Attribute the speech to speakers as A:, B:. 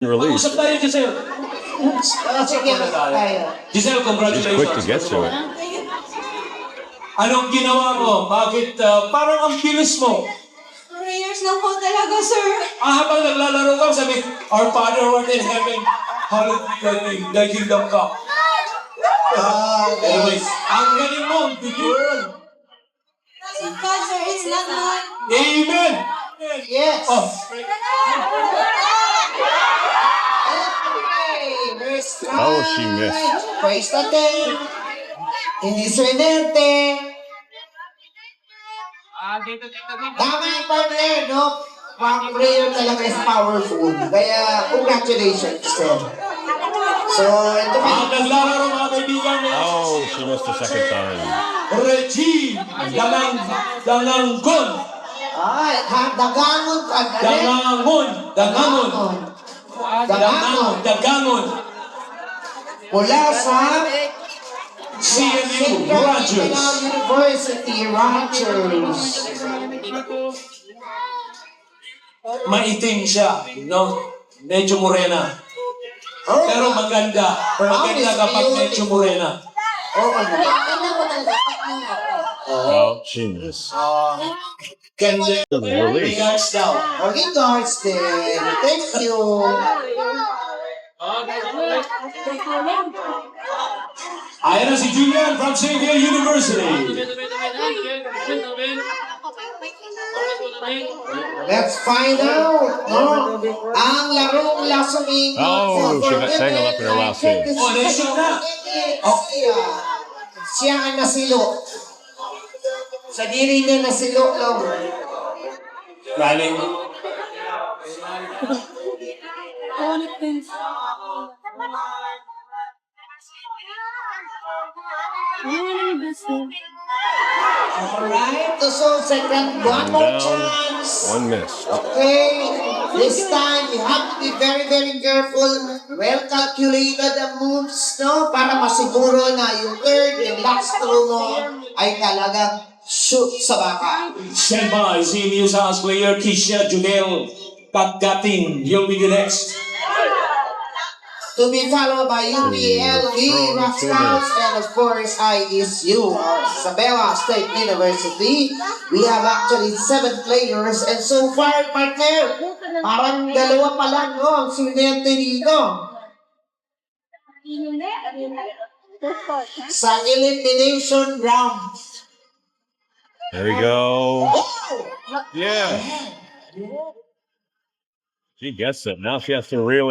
A: Release.
B: Usap tayo, Giselle.
C: Sige, tayo.
B: Giselle,
A: He's
B: congratulations.
A: quick to get to it.
B: Anong ginawa mo? Bakit parang ang bilis mo?
D: Prayers lang po talaga, sir.
B: Habang naglalaro ka, sabi, Our Father who art in heaven, hallowed be thy name, thy kingdom come. Anyways, ang galing mo, bigyan.
D: Kasi God, sir, is not one.
B: Amen!
C: Yes.
B: Oh,
A: Oh, she missed.
C: Praise the Lord. Hindi swinerte. Tama yung partner, no? Pang prayer talaga is powerful. Kaya, congratulations, sir. So, ito
B: ang naglalaro mga kaibigan,
A: Oh, she missed the second time.
B: Regine Dangangon.
C: Ay, dagangon ka na rin.
B: Dangangon.
C: Mula sa
B: CMU
C: Central
B: Rogers.
C: University, Rogers.
B: Maitim siya, no? Medyo morena. Pero maganda. Maganda kapag medyo morena.
C: Oh, ano?
A: Oh, she missed.
B: Ganda.
A: Release.
B: Regards daw.
C: Okay, guys, then. Thank you.
B: Ayan na si Julian from Xavier University.
C: Let's find out, no? Ang larong lasuming.
A: Oh, she got tangled up in her last game.
B: Oh, nation na.
C: Siya ang nasilo. Sa diri niya nasilo lang.
B: Galing.
C: Alright, so second, one more
A: Down.
C: chance.
A: One miss.
C: Okay, this time you have to be very, very careful. Well calculated the moves, no? Para masiguro na yung third, yung last throw mo ay talagang shoot sa baka.
B: Stand by, CMU South player Kisha Junel Paggatin. You'll be the next.
C: To be followed by UPLV, Rock Scouts, and of course ISU, Isabela State University. We have actually 7 players, and so far, partner, parang dalawa pa lang, no? Ang sinente dito. Sa elimination round.
A: There we go. Yeah. She gets it. Now she has to reel it